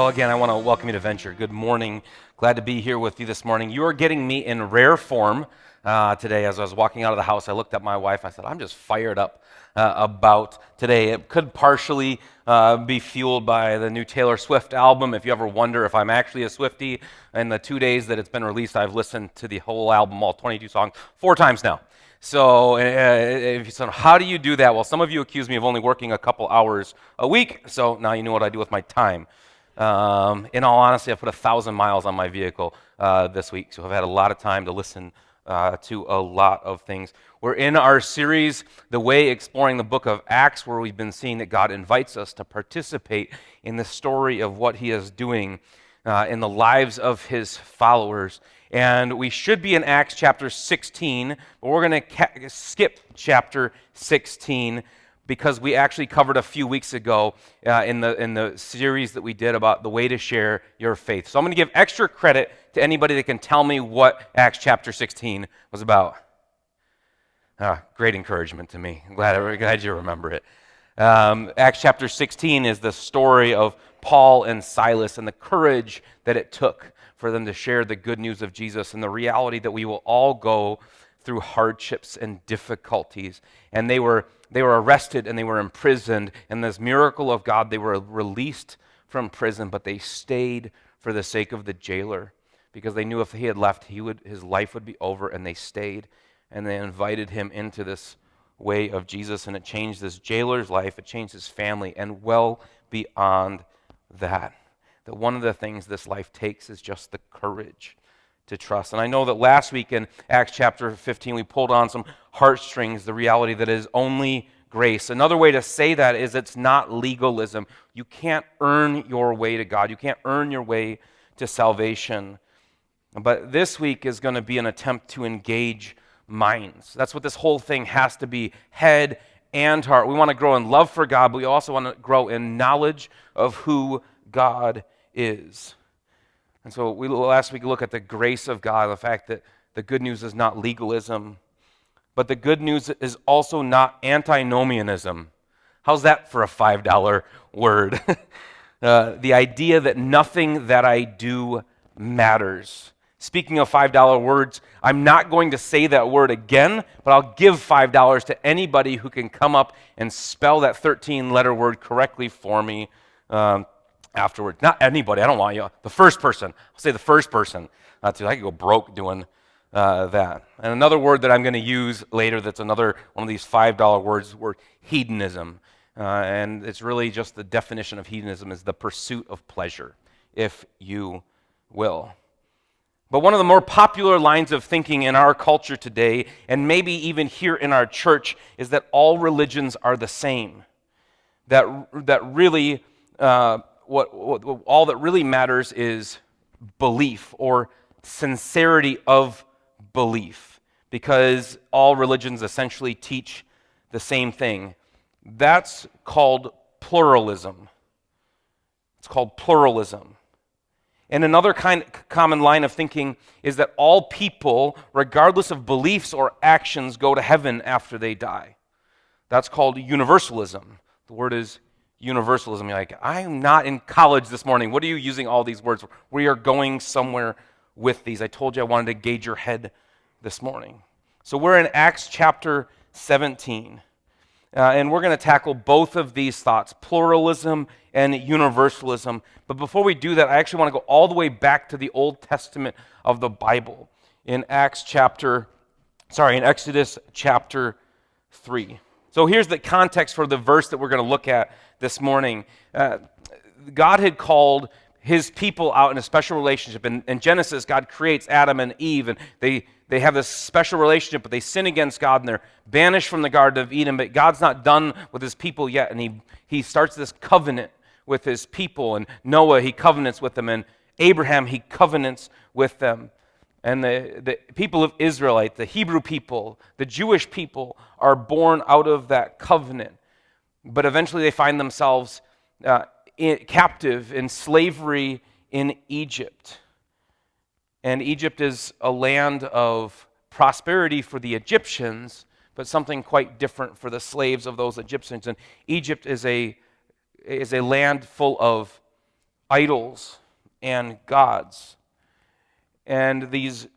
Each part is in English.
again, I want to welcome you to Venture. Good morning. Glad to be here with you this morning. You are getting me in rare form today. As I was walking out of the house, I looked at my wife. I said, I'm just fired up about today. It could partially be fueled by the new Taylor Swift album. If you ever wonder if I'm actually a Swiftie, in the 2 days that it's been released, I've listened to the whole album, all 22 songs, 4 times now. So if you said, how do you do that? Well, some of you accuse me of only working a couple hours a week, so now you know what I do with my time. In all honesty, I've put 1,000 miles on my vehicle this week, so I've had a lot of time to listen to a lot of things. We're in our series, The Way, exploring the book of Acts, where we've been seeing that God invites us to participate in the story of what he is doing in the lives of his followers. And we should be in Acts chapter 16, but we're going to skip chapter 16 because we actually covered a few weeks ago in the series that we did about the way to share your faith. So I'm going to give extra credit to anybody that can tell me what Acts chapter 16 was about. Great encouragement to me. I'm glad you remember it. Acts chapter 16 is the story of Paul and Silas and the courage that it took for them to share the good news of Jesus and the reality that we will all go through hardships and difficulties. And they were arrested and they were imprisoned. And this miracle of God, they were released from prison, but they stayed for the sake of the jailer because they knew if he had left, his life would be over, and they stayed. And they invited him into this way of Jesus, and it changed this jailer's life, it changed his family, and well beyond that. That one of the things this life takes is just the courage to trust. And I know that last week in Acts chapter 15, we pulled on some heartstrings, the reality that it is only grace. Another way to say that is it's not legalism. You can't earn your way to God. You can't earn your way to salvation. But this week is going to be an attempt to engage minds. That's what this whole thing has to be, head and heart. We want to grow in love for God, but we also want to grow in knowledge of who God is. And so last week we looked at the grace of God, the fact that the good news is not legalism, but the good news is also not antinomianism. How's that for a $5 word? The idea that nothing that I do matters. Speaking of $5 words, I'm not going to say that word again, but I'll give $5 to anybody who can come up and spell that 13-letter word correctly for me afterwards. Not anybody, I don't want you. The first person. I'll say the first person. I could go broke doing that. And another word that I'm going to use later that's another one of these $5 words is the word hedonism. And it's really just the definition of hedonism is the pursuit of pleasure, if you will. But one of the more popular lines of thinking in our culture today, and maybe even here in our church, is that all religions are the same. That really, all that really matters is belief or sincerity of belief, because all religions essentially teach the same thing. That's called pluralism. It's called pluralism. And another common line of thinking is that all people, regardless of beliefs or actions, go to heaven after they die. That's called universalism. The word is universalism. You're like, I'm not in college this morning. What are you using all these words for? We are going somewhere with these. I told you I wanted to gauge your head this morning. So we're in Acts chapter 17. And we're going to tackle both of these thoughts, pluralism and universalism. But before we do that, I actually want to go all the way back to the Old Testament of the Bible in Exodus chapter 3. So here's the context for the verse that we're going to look at this morning. God had called his people out in a special relationship. In Genesis, God creates Adam and Eve, and they have this special relationship, but they sin against God, and they're banished from the Garden of Eden. But God's not done with his people yet, and he starts this covenant with his people. And Noah, he covenants with them, and Abraham, he covenants with them. And the people of Israel, the Hebrew people, the Jewish people, are born out of that covenant. But eventually they find themselves captive in slavery in Egypt. And Egypt is a land of prosperity for the Egyptians, but something quite different for the slaves of those Egyptians. And Egypt is a land full of idols and gods. And these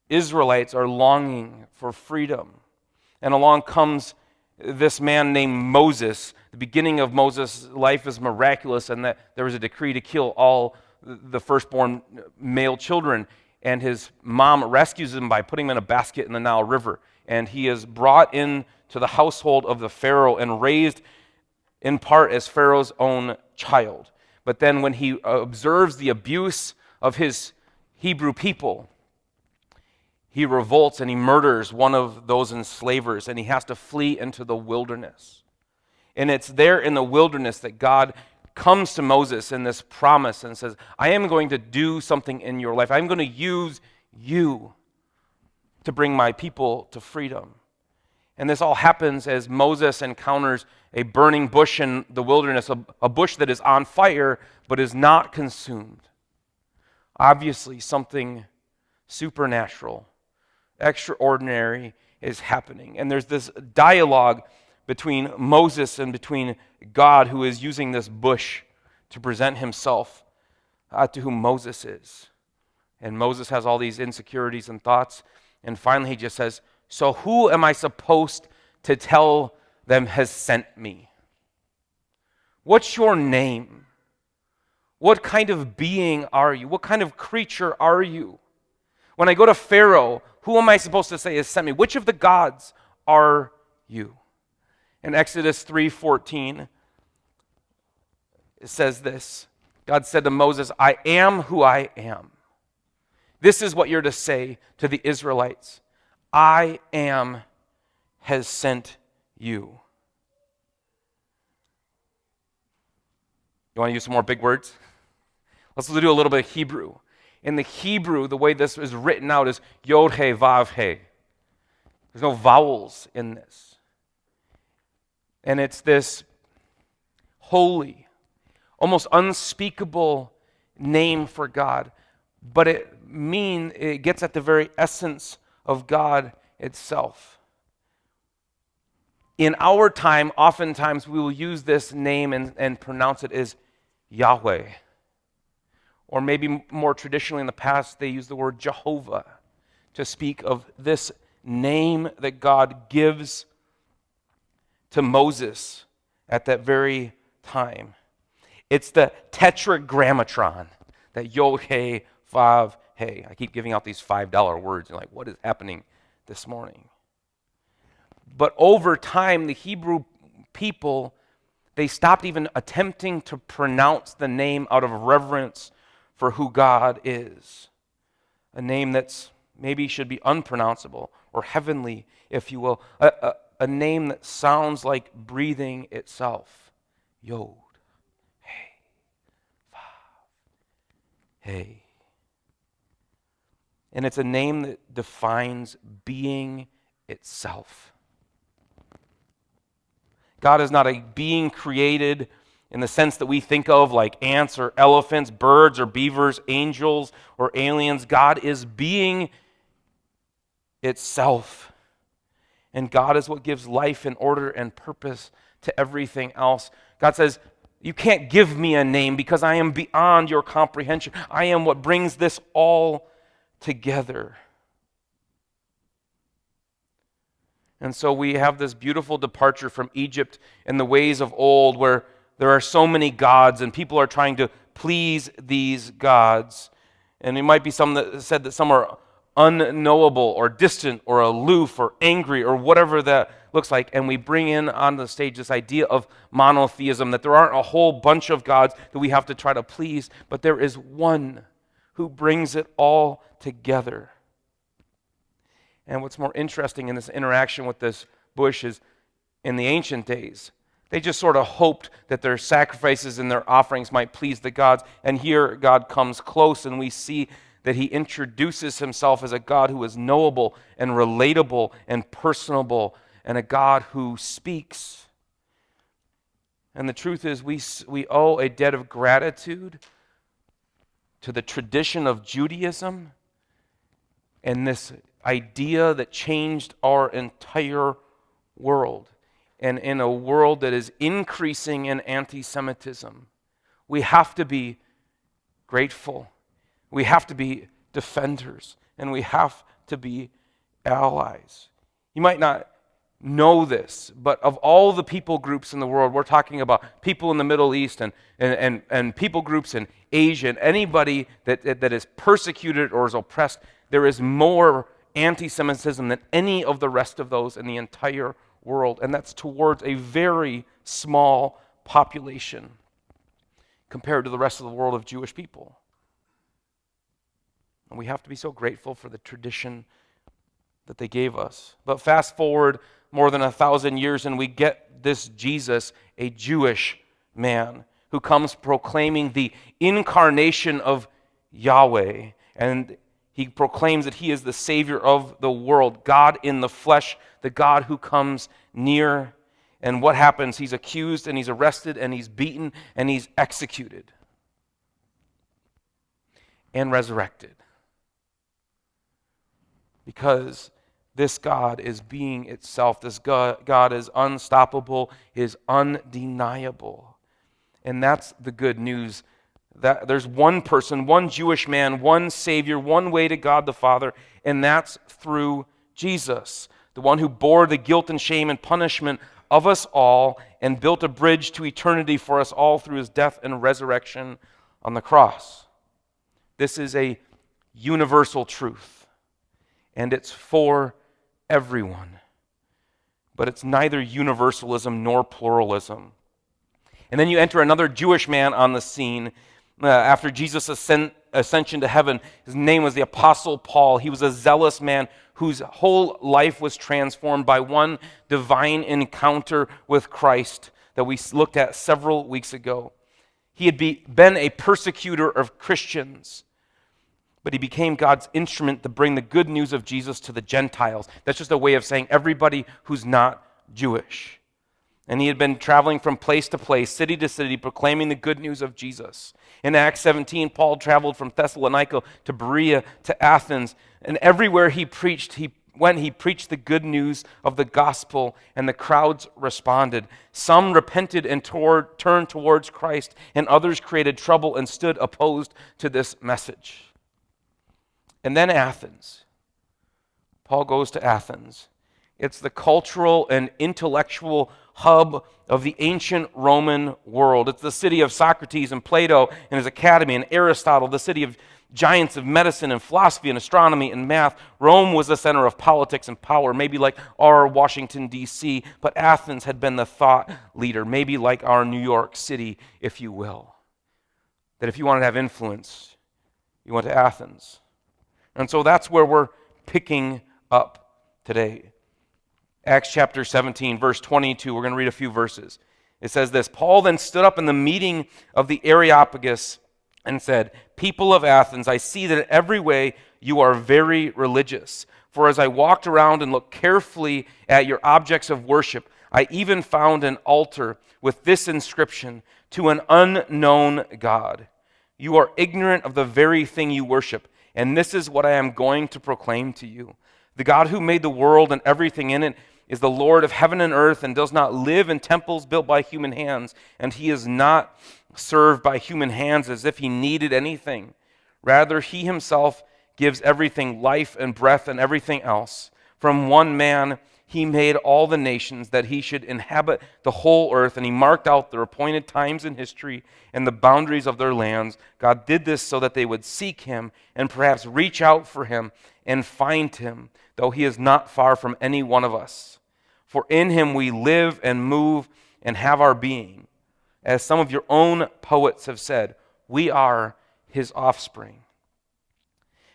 Israelites are longing for freedom. And along comes this man named Moses. The beginning of Moses' life is miraculous, and that there was a decree to kill all the firstborn male children. And his mom rescues him by putting him in a basket in the Nile River. And he is brought into the household of the Pharaoh and raised in part as Pharaoh's own child. But then when he observes the abuse of his Hebrew people, he revolts and he murders one of those enslavers, and he has to flee into the wilderness. And it's there in the wilderness that God comes to Moses in this promise and says, I am going to do something in your life. I'm going to use you to bring my people to freedom. And this all happens as Moses encounters a burning bush in the wilderness, a bush that is on fire but is not consumed. Obviously, something supernatural, extraordinary is happening. And there's this dialogue between Moses and between God, who is using this bush to present himself to whom Moses is. And Moses has all these insecurities and thoughts. And finally he just says, so who am I supposed to tell them has sent me? What's your name? What kind of being are you? What kind of creature are you? When I go to Pharaoh, who am I supposed to say has sent me? Which of the gods are you? In Exodus 3:14, it says this. God said to Moses, I am who I am. This is what you're to say to the Israelites. I am has sent you. You want to use some more big words? Let's do a little bit of Hebrew. In the Hebrew, the way this is written out is Yod He Vav He. There's no vowels in this. And it's this holy, almost unspeakable name for God. But it gets at the very essence of God itself. In our time, oftentimes we will use this name and pronounce it as Yahweh. Or maybe more traditionally in the past, they use the word Jehovah to speak of this name that God gives to Moses at that very time. It's the tetragrammatron, that Yod He Vav He. I keep giving out these $5 words. You're like, what is happening this morning? But over time, the Hebrew people, they stopped even attempting to pronounce the name out of reverence for who God is. A name that's maybe should be unpronounceable or heavenly, if you will. A name that sounds like breathing itself. Yod, He, Vav, He. And it's a name that defines being itself. God is not a being created in the sense that we think of like ants or elephants, birds or beavers, angels or aliens. God is being itself. And God is what gives life and order and purpose to everything else. God says, you can't give me a name because I am beyond your comprehension. I am what brings this all together. And so we have this beautiful departure from Egypt and the ways of old where there are so many gods and people are trying to please these gods. And it might be some that said that some are unknowable or distant or aloof or angry or whatever that looks like. And we bring in on the stage this idea of monotheism, that there aren't a whole bunch of gods that we have to try to please, but there is one who brings it all together. And what's more interesting in this interaction with this bush is in the ancient days, they just sort of hoped that their sacrifices and their offerings might please the gods. And here God comes close and we see that he introduces himself as a God who is knowable and relatable and personable and a God who speaks. And the truth is we owe a debt of gratitude to the tradition of Judaism and this idea that changed our entire world. And in a world that is increasing in anti-Semitism, we have to be grateful. We have to be defenders, and we have to be allies. You might not know this, but of all the people groups in the world, we're talking about people in the Middle East and people groups in Asia, and anybody that is persecuted or is oppressed, there is more anti-Semitism than any of the rest of those in the entire world, and that's towards a very small population compared to the rest of the world of Jewish people. And we have to be so grateful for the tradition that they gave us. But fast forward more than 1,000 years and we get this Jesus, a Jewish man, who comes proclaiming the incarnation of Yahweh. And he proclaims that he is the Savior of the world, God in the flesh, the God who comes near. And what happens? He's accused and he's arrested and he's beaten and he's executed and resurrected. Because this God is being itself. This God is unstoppable, is undeniable. And that's the good news. That there's one person, one Jewish man, one Savior, one way to God the Father, and that's through Jesus, the one who bore the guilt and shame and punishment of us all and built a bridge to eternity for us all through his death and resurrection on the cross. This is a universal truth, and it's for everyone. But it's neither universalism nor pluralism. And then you enter another Jewish man on the scene after Jesus' ascension to heaven. His name was the Apostle Paul. He was a zealous man whose whole life was transformed by one divine encounter with Christ that we looked at several weeks ago. He had been a persecutor of Christians, but he became God's instrument to bring the good news of Jesus to the Gentiles. That's just a way of saying everybody who's not Jewish. And he had been traveling from place to place, city to city, proclaiming the good news of Jesus. In Acts 17, Paul traveled from Thessalonica to Berea to Athens. And everywhere he preached, he preached the good news of the gospel, and the crowds responded. Some repented and turned towards Christ, and others created trouble and stood opposed to this message. And then Athens. Paul goes to Athens. It's the cultural and intellectual hub of the ancient Roman world. It's the city of Socrates and Plato and his academy, and Aristotle, the city of giants of medicine and philosophy and astronomy and math. Rome was the center of politics and power, maybe like our Washington, D.C., but Athens had been the thought leader, maybe like our New York City, if you will. That if you wanted to have influence, you went to Athens. And so that's where we're picking up today. Acts chapter 17, verse 22. We're going to read a few verses. It says this: Paul then stood up in the meeting of the Areopagus and said, "People of Athens, I see that in every way you are very religious. For as I walked around and looked carefully at your objects of worship, I even found an altar with this inscription, 'To an unknown God.' You are ignorant of the very thing you worship, and this is what I am going to proclaim to you. The God who made the world and everything in it is the Lord of heaven and earth and does not live in temples built by human hands, and he is not served by human hands as if he needed anything. Rather, he himself gives everything life and breath and everything else. From one man he made all the nations that he should inhabit the whole earth, and he marked out their appointed times in history and the boundaries of their lands. God did this so that they would seek him and perhaps reach out for him and find him, though he is not far from any one of us. For in him we live and move and have our being. As some of your own poets have said, we are his offspring.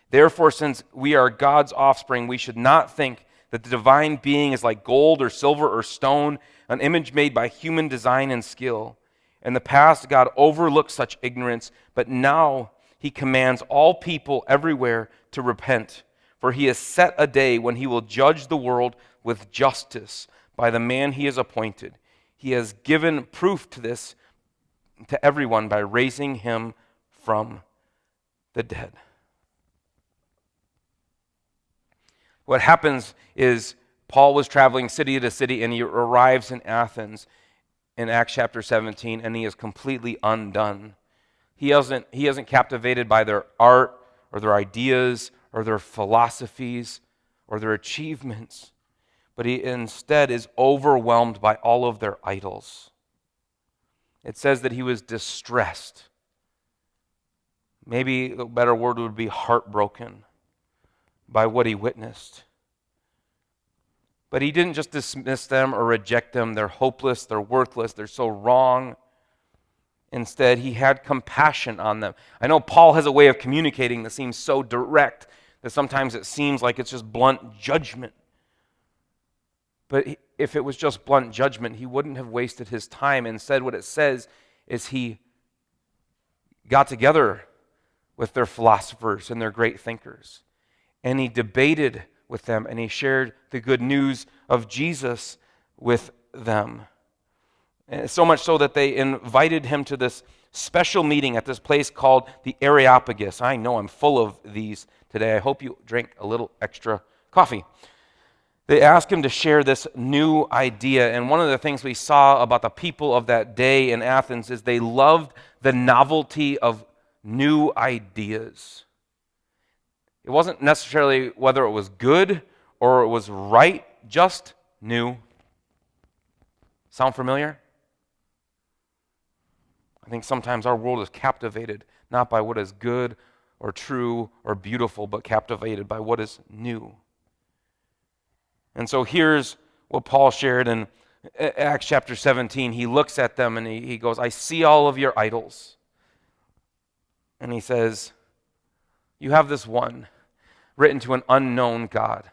Therefore, since we are God's offspring, we should not think that the divine being is like gold or silver or stone, an image made by human design and skill. In the past, God overlooked such ignorance, but now he commands all people everywhere to repent. For he has set a day when he will judge the world with justice by the man he has appointed. He has given proof to this to everyone by raising him from the dead. What happens is Paul was traveling city to city, and he arrives in Athens in Acts chapter 17, and he is completely undone. He isn't captivated by their art or their ideas or their philosophies or their achievements, but he instead is overwhelmed by all of their idols. It says that he was distressed. Maybe a better word would be heartbroken by what he witnessed. But he didn't just dismiss them or reject them. They're hopeless, they're worthless, they're so wrong. Instead, he had compassion on them. I know Paul has a way of communicating that seems so direct that sometimes it seems like it's just blunt judgment. But if it was just blunt judgment, he wouldn't have wasted his time. Instead, what it says is he got together with their philosophers and their great thinkers, and he debated with them, and he shared the good news of Jesus with them. And so much so that they invited him to this special meeting at this place called the Areopagus. I know I'm full of these today. I hope you drink a little extra coffee. They asked him to share this new idea, and one of the things we saw about the people of that day in Athens is they loved the novelty of new ideas. It wasn't necessarily whether it was good or it was right, just new. Sound familiar? I think sometimes our world is captivated not by what is good or true or beautiful, but captivated by what is new. And so here's what Paul shared in Acts chapter 17. He looks at them and he goes, I see all of your idols. And he says, you have this one written to an unknown God.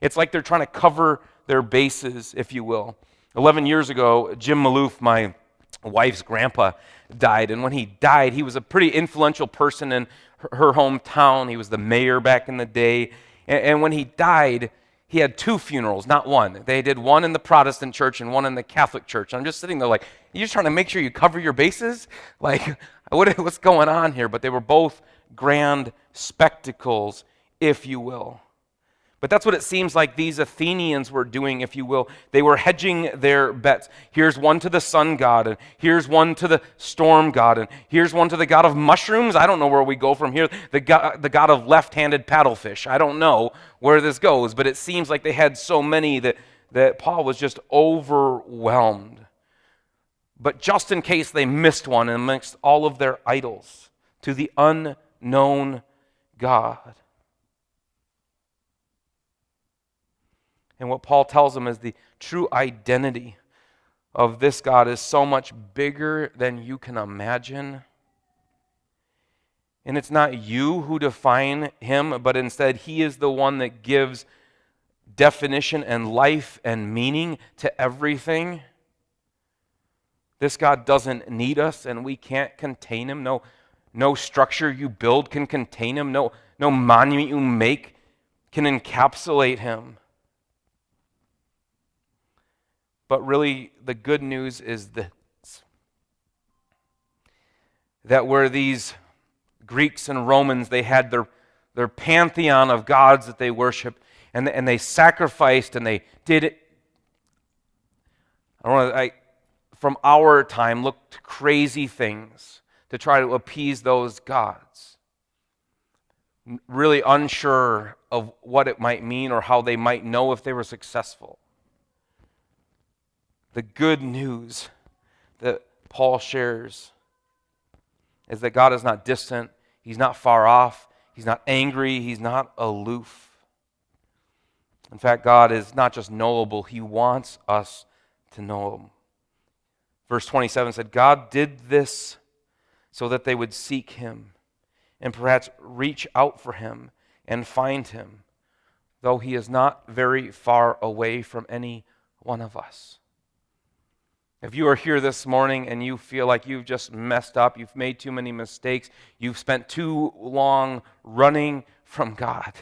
It's like they're trying to cover their bases, if you will. 11 years ago, Jim Maloof, my wife's grandpa, died. And when he died, he was a pretty influential person in her hometown. He was the mayor back in the day. And when he died, he had two funerals, not one. They did one in the Protestant church and one in the Catholic church. I'm just sitting there like, you're just trying to make sure you cover your bases? Like, what's going on here? But they were both grand spectacles, if you will. But that's what it seems like these Athenians were doing, if you will. They were hedging their bets. Here's one to the sun god, and here's one to the storm god, and here's one to the god of mushrooms. I don't know where we go from here. The god of left-handed paddlefish. I don't know where this goes, but it seems like they had so many that Paul was just overwhelmed. But just in case they missed one amongst all of their idols, to the unknown God. And what Paul tells them is the true identity of this God is so much bigger than you can imagine. And it's not you who define him, but instead he is the one that gives definition and life and meaning to everything. This God doesn't need us, and we can't contain him. No structure you build can contain him. No monument you make can encapsulate him. But really, the good news is this, that where these Greeks and Romans, they had their pantheon of gods that they worshiped, and they sacrificed, and they did it. From our time, looked crazy things to try to appease those gods. Really unsure of what it might mean or how they might know if they were successful. The good news that Paul shares is that God is not distant, he's not far off, he's not angry, he's not aloof. In fact, God is not just knowable, he wants us to know him. Verse 27 said, God did this so that they would seek him and perhaps reach out for him and find him, though he is not very far away from any one of us. If you are here this morning and you feel like you've just messed up, you've made too many mistakes, you've spent too long running from God,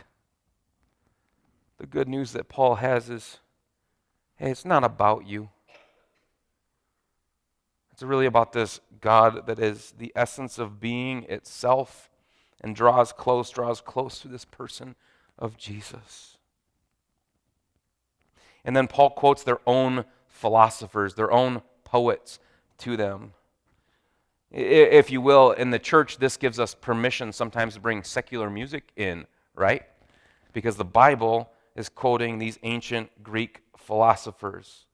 the good news that Paul has is, hey, it's not about you. It's really about this God that is the essence of being itself and draws close to this person of Jesus. And then Paul quotes their own philosophers, their own poets to them. If you will, in the church, this gives us permission sometimes to bring secular music in, right? Because the Bible is quoting these ancient Greek philosophers.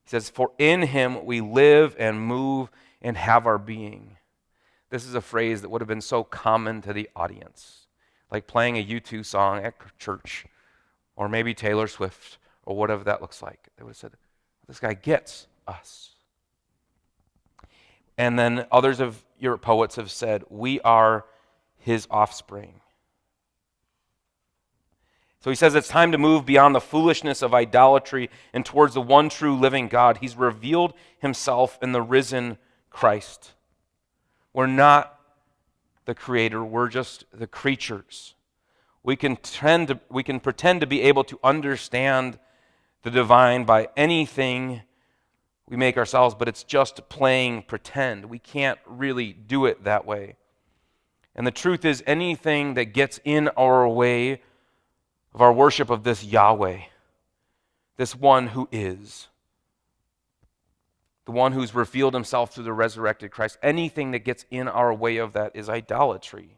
He says, "For in him we live and move and have our being." This is a phrase that would have been so common to the audience, like playing a U2 song at church, or maybe Taylor Swift, or whatever that looks like. They would have said, this guy gets us. And then others of your poets have said, we are his offspring. So he says it's time to move beyond the foolishness of idolatry and towards the one true living God. He's revealed himself in the risen Christ. We're not the creator, we're just the creatures. We can pretend to be able to understand the divine by anything we make ourselves, but it's just playing pretend. We can't really do it that way. And the truth is, anything that gets in our way of our worship of this Yahweh, this one who is, the one who's revealed himself through the resurrected Christ, anything that gets in our way of that is idolatry.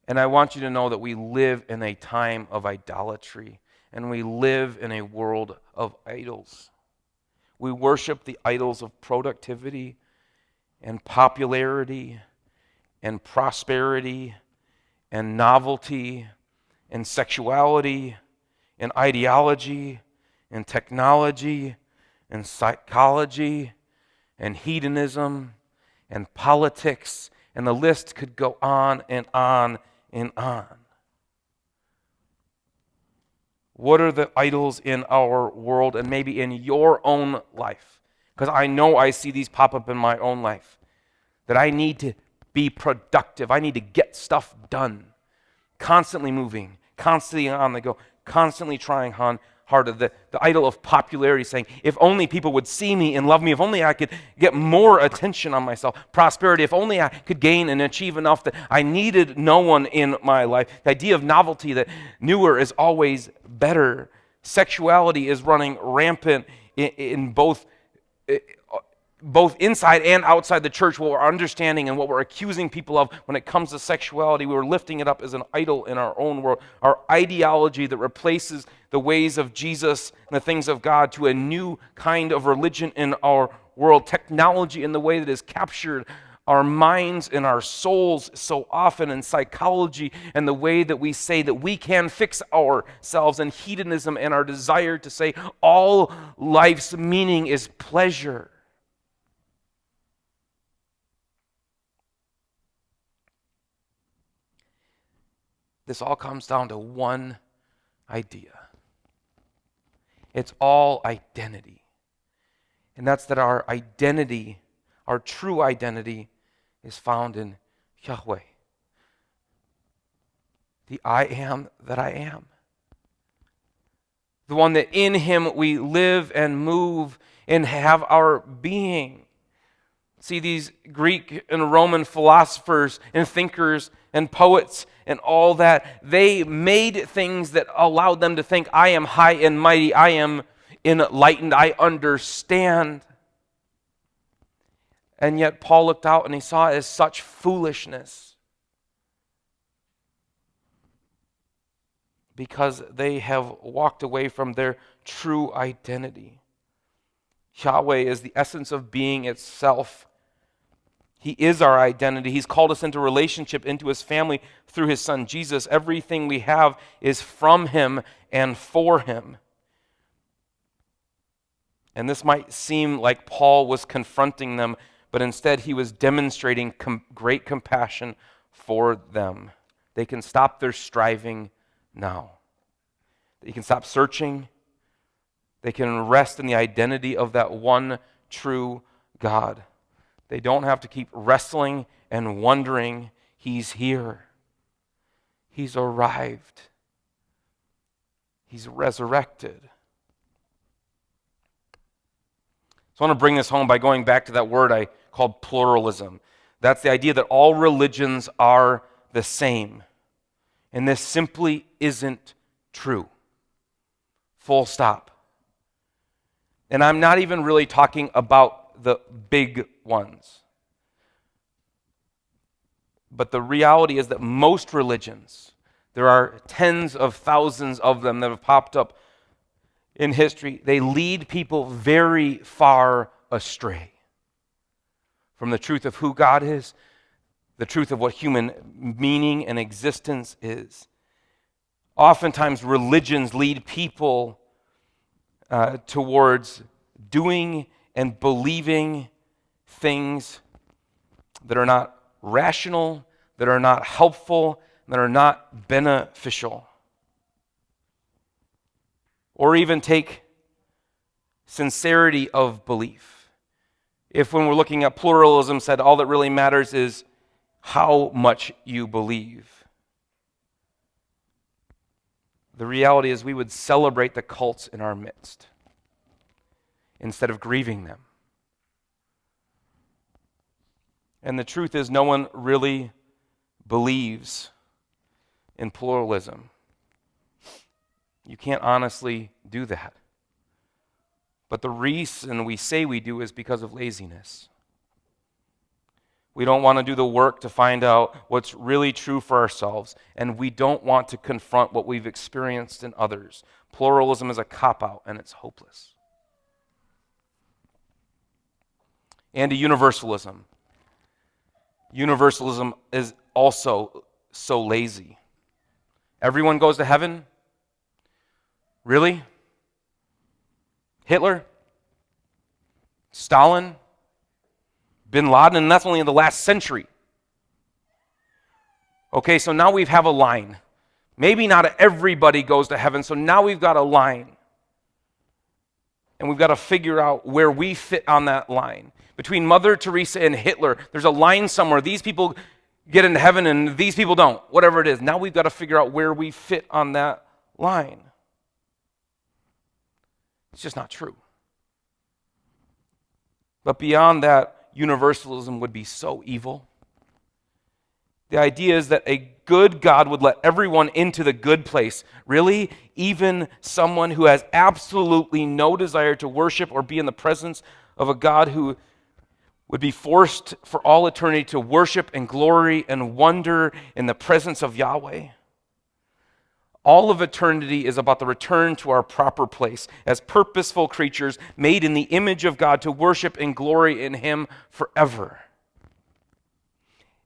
And I want you to know that we live in a time of idolatry, and we live in a world of idols. We worship the idols of productivity and popularity and prosperity and novelty and sexuality and ideology and technology and psychology and hedonism and politics, and the list could go on and on and on. What are the idols in our world and maybe in your own life? Because I know I see these pop up in my own life. That I need to be productive. I need to get stuff done. Constantly moving, constantly on the go, constantly trying harder. The idol of popularity, saying, if only people would see me and love me, if only I could get more attention on myself. Prosperity, if only I could gain and achieve enough that I needed no one in my life. The idea of novelty, that newer is always better. Sexuality is running rampant in both inside and outside the church. What we're understanding and what we're accusing people of when it comes to sexuality, we're lifting it up as an idol in our own world. Our ideology that replaces the ways of Jesus and the things of God to a new kind of religion in our world. Technology in the way that has captured our minds and our souls so often, in psychology and the way that we say that we can fix ourselves, and hedonism and our desire to say all life's meaning is pleasure. This all comes down to one idea. It's all identity. And that's that our identity, our true identity, is found in Yahweh. The I am that I am. The one that in him we live and move and have our being. See, these Greek and Roman philosophers and thinkers and poets and all that, they made things that allowed them to think, I am high and mighty, I am enlightened, I understand. And yet Paul looked out and he saw it as such foolishness, because they have walked away from their true identity. Yahweh is the essence of being itself. He is our identity. He's called us into relationship, into his family through his son Jesus. Everything we have is from him and for him. And this might seem like Paul was confronting them, but instead he was demonstrating great compassion for them. They can stop their striving now. They can stop searching. They can rest in the identity of that one true God. They don't have to keep wrestling and wondering. He's here. He's arrived. He's resurrected. So I want to bring this home by going back to that word I called pluralism. That's the idea that all religions are the same. And this simply isn't true. Full stop. And I'm not even really talking about the big ones. But the reality is that most religions, there are tens of thousands of them that have popped up in history, they lead people very far astray from the truth of who God is, the truth of what human meaning and existence is. Oftentimes, religions lead people towards doing and believing things that are not rational, that are not helpful, that are not beneficial. Or even take sincerity of belief. If when we're looking at pluralism said all that really matters is how much you believe. The reality is we would celebrate the cults in our midst instead of grieving them. And the truth is no one really believes in pluralism. You can't honestly do that. But the reason we say we do is because of laziness. We don't want to do the work to find out what's really true for ourselves, and we don't want to confront what we've experienced in others. Pluralism is a cop-out, and it's hopeless. And to universalism. Universalism is also so lazy. Everyone goes to heaven? Really? Hitler? Stalin? Bin Laden? And that's only in the last century. Okay, so now we have a line. Maybe not everybody goes to heaven, so now we've got a line. And we've got to figure out where we fit on that line. Between Mother Teresa and Hitler, there's a line somewhere. These people get into heaven and these people don't. Whatever it is. Now we've got to figure out where we fit on that line. It's just not true. But beyond that, universalism would be so evil. The idea is that a good God would let everyone into the good place. Really? Even someone who has absolutely no desire to worship or be in the presence of a God who would be forced for all eternity to worship and glory and wonder in the presence of Yahweh. All of eternity is about the return to our proper place as purposeful creatures made in the image of God to worship and glory in Him forever.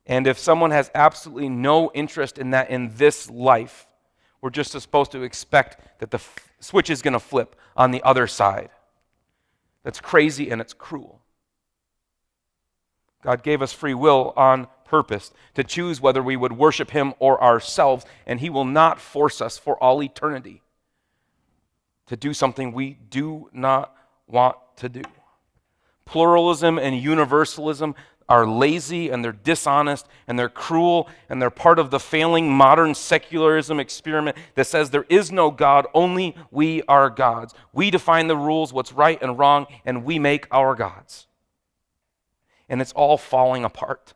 And if someone has absolutely no interest in that in this life, we're just supposed to expect that the switch is going to flip on the other side. That's crazy and it's cruel. God gave us free will on purpose to choose whether we would worship Him or ourselves, and He will not force us for all eternity to do something we do not want to do. Pluralism and universalism are lazy and they're dishonest and they're cruel and they're part of the failing modern secularism experiment that says there is no God, only we are gods. We define the rules, what's right and wrong, and we make our gods. And it's all falling apart.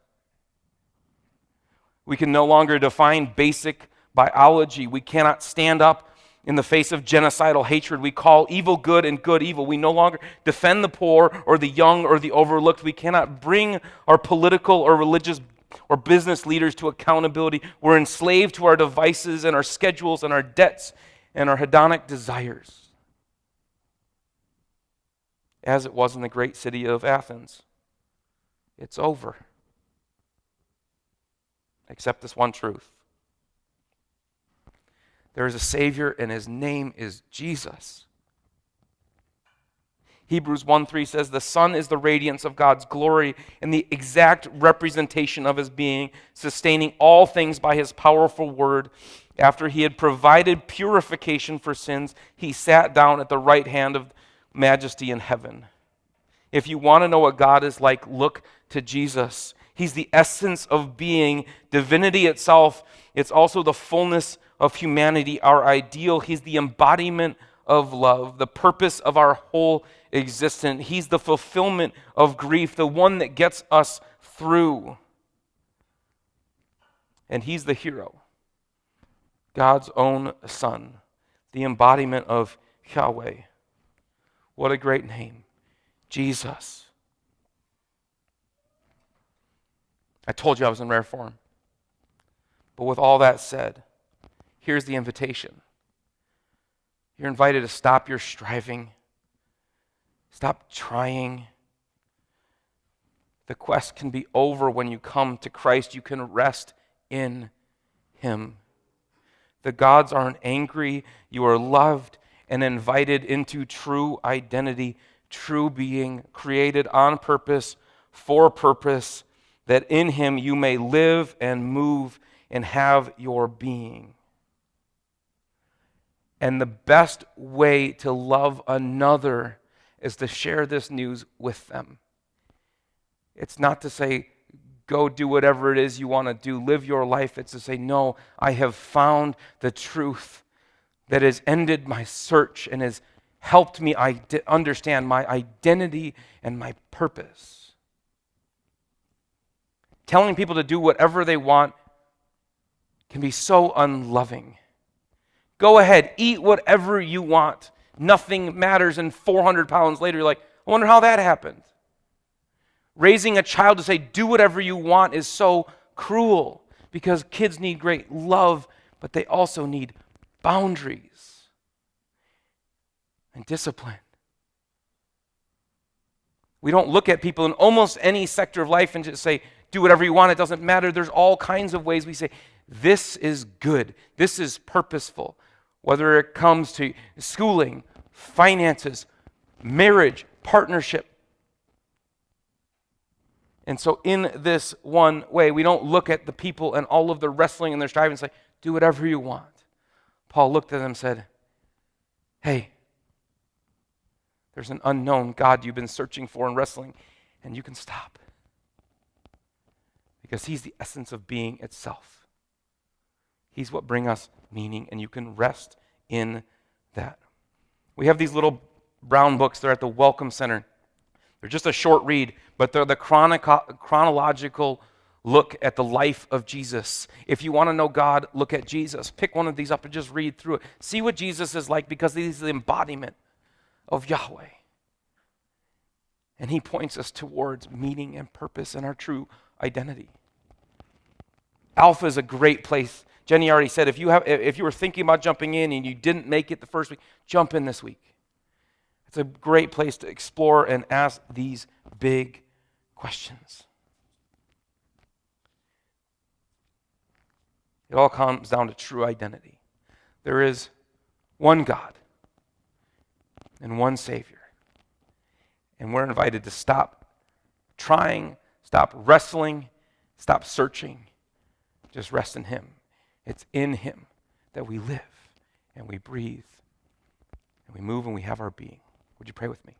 We can no longer define basic biology. We cannot stand up in the face of genocidal hatred. We call evil good and good evil. We no longer defend the poor or the young or the overlooked. We cannot bring our political or religious or business leaders to accountability. We're enslaved to our devices and our schedules and our debts and our hedonic desires, as it was in the great city of Athens. It's over. Except this one truth. There is a Savior, and His name is Jesus. Hebrews 1:3 says, "The Son is the radiance of God's glory and the exact representation of His being, sustaining all things by His powerful word. After He had provided purification for sins, He sat down at the right hand of majesty in heaven." If you want to know what God is like, look to Jesus. He's the essence of being, divinity itself. It's also the fullness of humanity, our ideal. He's the embodiment of love, the purpose of our whole existence. He's the fulfillment of grief, the one that gets us through. And He's the hero, God's own Son, the embodiment of Yahweh. What a great name. Jesus. I told you I was in rare form. But with all that said, here's the invitation. You're invited to stop your striving. Stop trying. The quest can be over when you come to Christ. You can rest in Him. The gods aren't angry. You are loved and invited into true identity, true being, created on purpose, for purpose, that in Him you may live and move and have your being. And the best way to love another is to share this news with them. It's not to say, go do whatever it is you want to do, live your life. It's to say, no, I have found the truth that has ended my search and has helped me understand my identity and my purpose. Telling people to do whatever they want can be so unloving. Go ahead, eat whatever you want. Nothing matters, and 400 pounds later, you're like, I wonder how that happened. Raising a child to say, do whatever you want is so cruel because kids need great love, but they also need boundaries and discipline. We don't look at people in almost any sector of life and just say, do whatever you want, it doesn't matter. There's all kinds of ways we say, this is good, this is purposeful. Whether it comes to schooling, finances, marriage, partnership. And so in this one way, we don't look at the people and all of their wrestling and their striving and say, do whatever you want. Paul looked at them and said, hey, there's an unknown God you've been searching for and wrestling, and you can stop. Because He's the essence of being itself. He's what brings us meaning, and you can rest in that. We have these little brown books. They're at the Welcome Center. They're just a short read, but they're the chronological look at the life of Jesus. If you want to know God, look at Jesus. Pick one of these up and just read through it. See what Jesus is like, because He's the embodiment of Yahweh. And He points us towards meaning and purpose and our true identity. Alpha is a great place. Jenny already said, if you were thinking about jumping in and you didn't make it the first week, jump in this week. It's a great place to explore and ask these big questions. It all comes down to true identity. There is one God and one Savior. And we're invited to stop trying, stop wrestling, stop searching. Just rest in Him. It's in Him that we live and we breathe and we move and we have our being. Would you pray with me?